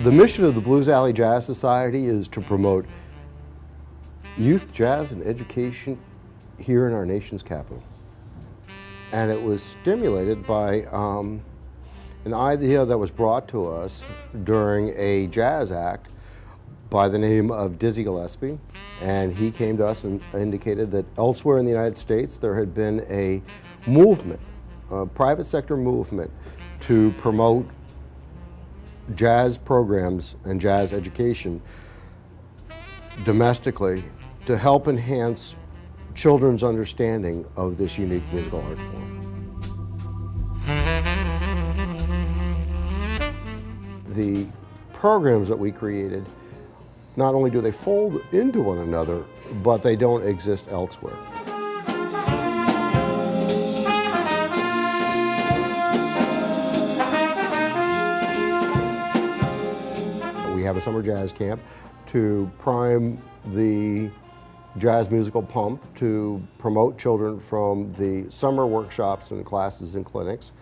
The mission of the Blues Alley Jazz Society is to promote youth jazz and education here in our nation's capital. And it was stimulated by an idea that was brought to us during a jazz act by the name of Dizzy Gillespie. And he came to us and indicated that elsewhere in the United States there had been a movement, a private sector movement, to promote jazz programs and jazz education domestically to help enhance children's understanding of this unique musical art form. The programs that we created, not only do they fold into one another, but they don't exist elsewhere. We have a summer jazz camp to prime the jazz musical pump, to promote children from the summer workshops and classes and clinics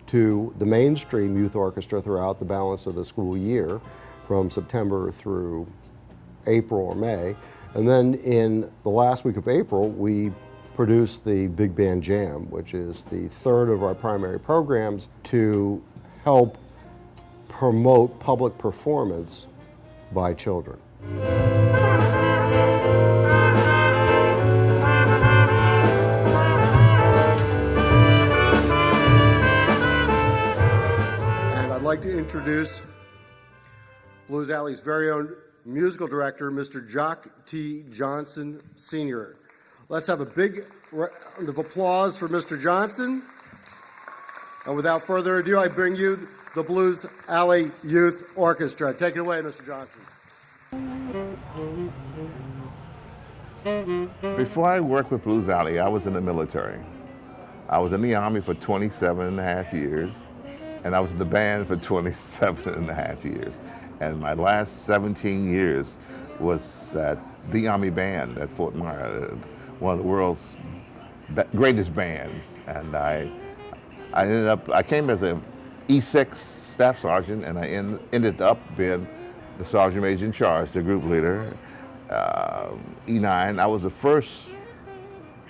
to the mainstream youth orchestra throughout the balance of the school year from September through April or May. And then in the last week of April, we produced the Big Band Jam, which is the third of our primary programs to help promote public performance by children. And I'd like to introduce Blues Alley's very own musical director, Mr. Jock T. Johnson, Sr. Let's have a big round of applause for Mr. Johnson. And without further ado, I bring you the Blues Alley Youth Orchestra. Take it away, Mr. Johnson. Before I worked with Blues Alley, I was in the military. I was in the Army for 27 and a half years, and I was in the band for 27 and a half years. And my last 17 years was at the Army Band at Fort Myer, one of the world's greatest bands. And I came as an E6 staff sergeant, and I ended up being the sergeant major in charge, the group leader, E9. I was the first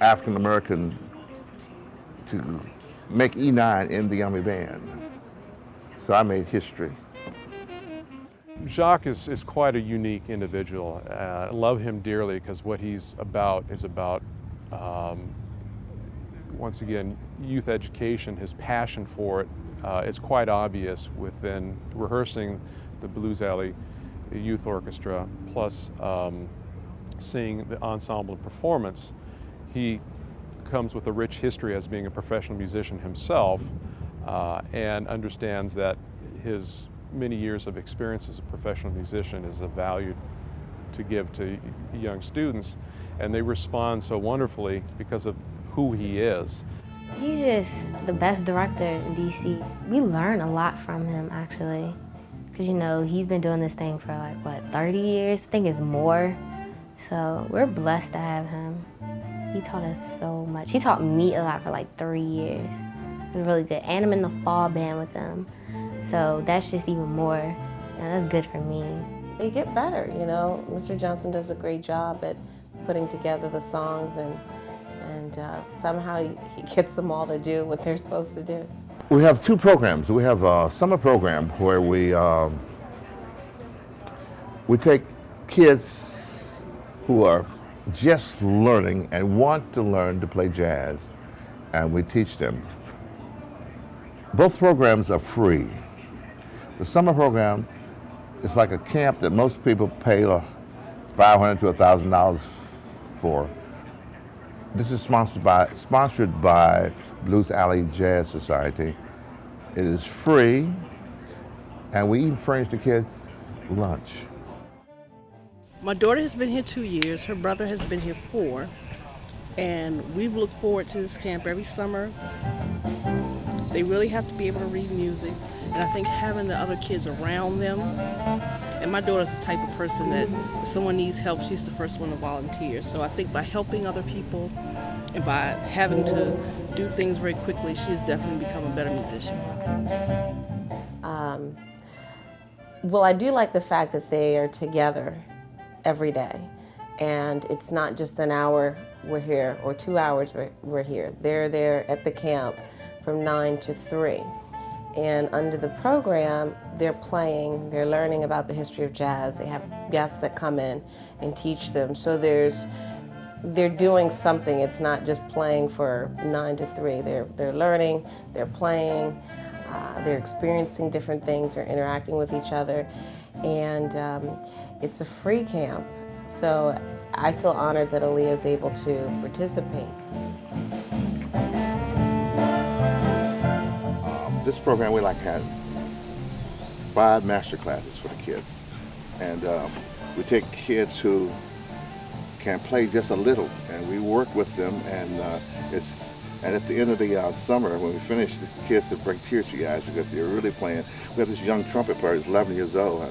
African American to make E9 in the Army Band. So I made history. Jacques is quite a unique individual. I love him dearly because what he's about is about, once again, youth education. His passion for it is quite obvious within rehearsing the Blues Alley Youth Orchestra, plus seeing the ensemble performance. He comes with a rich history as being a professional musician himself and understands that his many years of experience as a professional musician is of value to give to young students, and they respond so wonderfully because of who he is. He's just the best director in DC. We learn a lot from him, actually, because, you know, he's been doing this thing for like, what, 30 years? I think it's more. So we're blessed to have him. He taught us so much. He taught me a lot for like 3 years. It was really good. And I'm in the fall band with them. So that's just even more, that's good for me. They get better, you know. Mr. Johnson does a great job at putting together the songs, and somehow he gets them all to do what they're supposed to do. We have two programs. We have a summer program where we take kids who are just learning and want to learn to play jazz, and we teach them. Both programs are free. The summer program is like a camp that most people pay $500 to $1,000 for. This is sponsored by Blues Alley Jazz Society. It is free, and we even furnish the kids lunch. My daughter has been here 2 years. Her brother has been here 4. And we look forward to this camp every summer. They really have to be able to read music. And I think having the other kids around them, and my daughter's the type of person that if someone needs help, she's the first one to volunteer. So I think by helping other people and by having to do things very quickly, she has definitely become a better musician. Well, I do like the fact that they are together every day. And it's not just an hour we're here or 2 hours we're here. They're there at the camp from 9 to 3. And under the program, they're playing, they're learning about the history of jazz. They have guests that come in and teach them. So they're doing something. It's not just playing for 9 to 3. They're learning, they're playing, they're experiencing different things, they're interacting with each other. And it's a free camp. So I feel honored that Aaliyah is able to participate. This program, we had 5 master classes for the kids. And we take kids who can play just a little, and we work with them. And at the end of the summer, when we finish, the kids that bring tears to your eyes because they're really playing. We have this young trumpet player, he's 11 years old.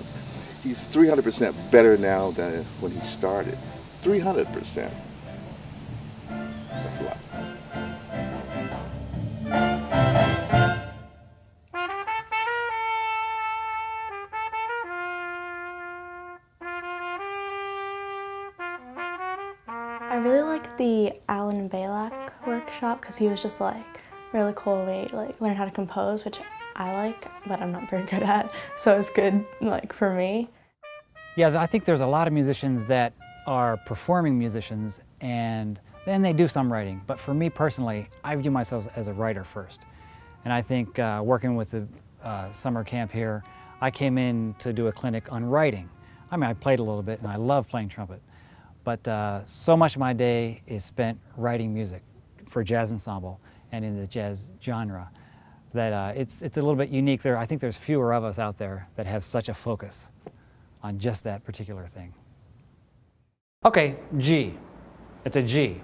He's 300% better now than when he started. 300%. That's a lot. I really like the Alan Balak workshop because he was just like really cool way to learn how to compose, which I like, but I'm not very good at, so it's good for me. Yeah, I think there's a lot of musicians that are performing musicians and then they do some writing, but for me personally, I view myself as a writer first. And I think working with the summer camp here, I came in to do a clinic on writing. I mean, I played a little bit and I love playing trumpet, but so much of my day is spent writing music for jazz ensemble and in the jazz genre that it's a little bit unique. I think there's fewer of us out there that have such a focus on just that particular thing. Okay, G. It's a G.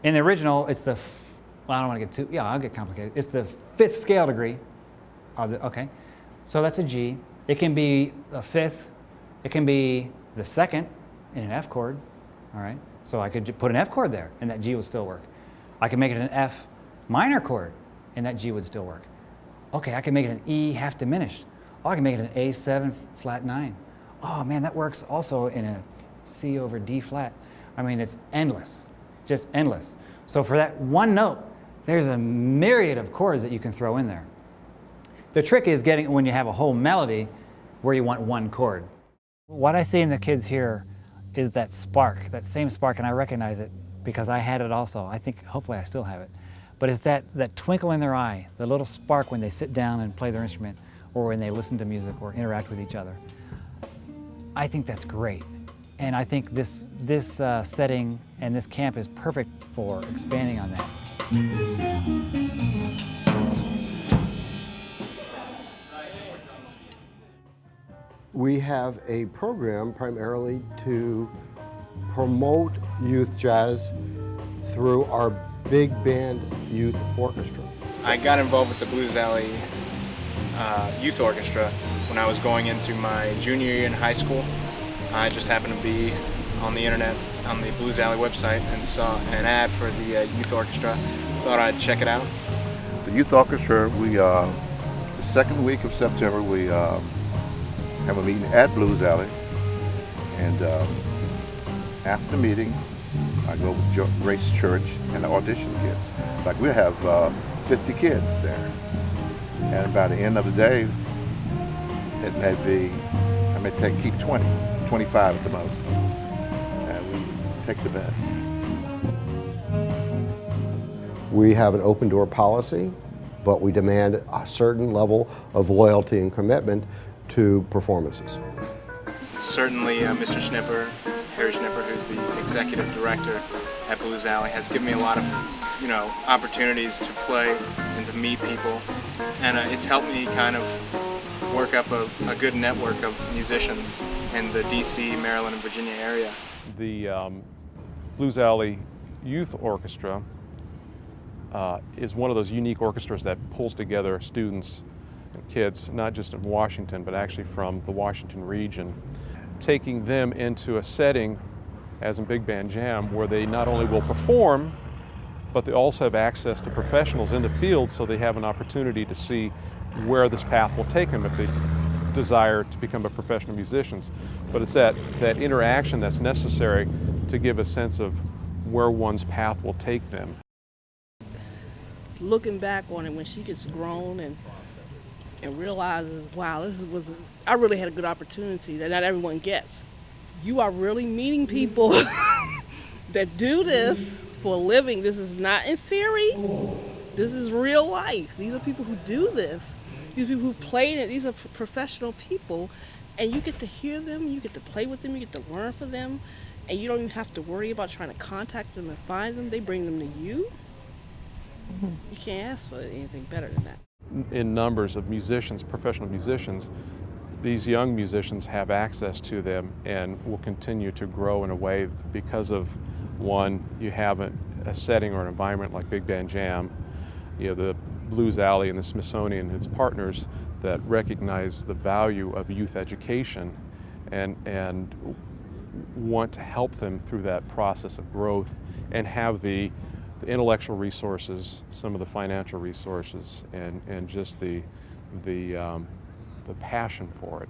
In the original, it's the, well, I don't want to get too, yeah, I'll get complicated. It's the 5th scale degree of the, okay. So that's a G. It can be a 5th. It can be the 2nd in an F chord, all right? So I could put an F chord there and that G would still work. I can make it an F minor chord and that G would still work. Okay, I can make it an E half diminished. Oh, I can make it an A7 flat 9. Oh man, that works also in a C over D flat. I mean, it's endless, just endless. So for that one note, there's a myriad of chords that you can throw in there. The trick is getting, when you have a whole melody, where you want one chord. What I see in the kids here is that spark, that same spark, and I recognize it because I had it also. I think, hopefully I still have it. But it's that twinkle in their eye, the little spark when they sit down and play their instrument, or when they listen to music or interact with each other. I think that's great. And I think this setting and this camp is perfect for expanding on that. We have a program primarily to promote youth jazz through our big band youth orchestra. I got involved with the Blues Alley Youth Orchestra when I was going into my junior year in high school. I just happened to be on the internet, on the Blues Alley website, and saw an ad for the youth orchestra. Thought I'd check it out. The youth orchestra, the second week of September, we have a meeting at Blues Alley, and after the meeting, I go with Grace Church and I audition kids. Like we have 50 kids there, and by the end of the day, it may be, I may keep 20, 25 at the most, and we take the best. We have an open door policy, but we demand a certain level of loyalty and commitment to performances. Certainly Mr. Schnipper, Harry Schnipper, who's the executive director at Blues Alley, has given me a lot of opportunities to play and to meet people, and it's helped me kind of work up a good network of musicians in the DC, Maryland, and Virginia area. The Blues Alley Youth Orchestra is one of those unique orchestras that pulls together students and kids, not just in Washington, but actually from the Washington region, taking them into a setting, as in Big Band Jam, where they not only will perform, but they also have access to professionals in the field, so they have an opportunity to see where this path will take them if they desire to become a professional musician, but it's that interaction that's necessary to give a sense of where one's path will take them. Looking back on it when she gets grown and realizes, wow, I really had a good opportunity that not everyone gets. You are really meeting people that do this for a living. This is not in theory. This is real life. These are people who do this. These are people who played it. These are professional people. And you get to hear them, you get to play with them, you get to learn from them, and you don't even have to worry about trying to contact them and find them. They bring them to you. You can't ask for anything better than that. In numbers of musicians, professional musicians, these young musicians have access to them and will continue to grow in a way because of, one, you have a setting or an environment like Big Band Jam, you know, the Blues Alley and the Smithsonian and its partners that recognize the value of youth education and want to help them through that process of growth and have the intellectual resources, some of the financial resources, and just the passion for it.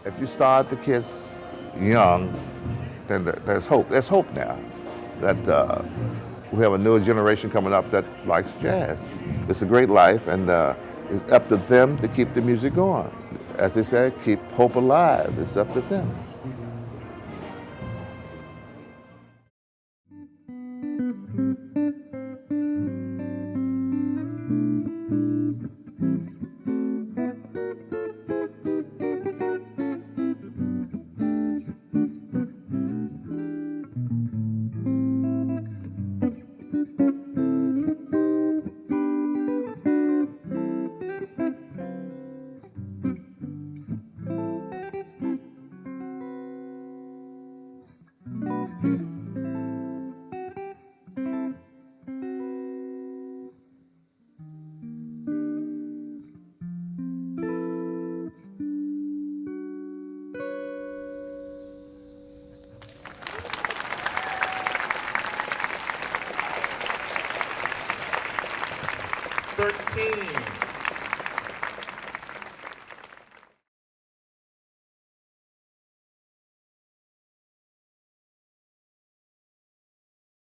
If you start the kids young, then there's hope. There's hope now that we have a newer generation coming up that likes jazz. It's a great life, and it's up to them to keep the music going. As they say, keep hope alive. It's up to them. $13.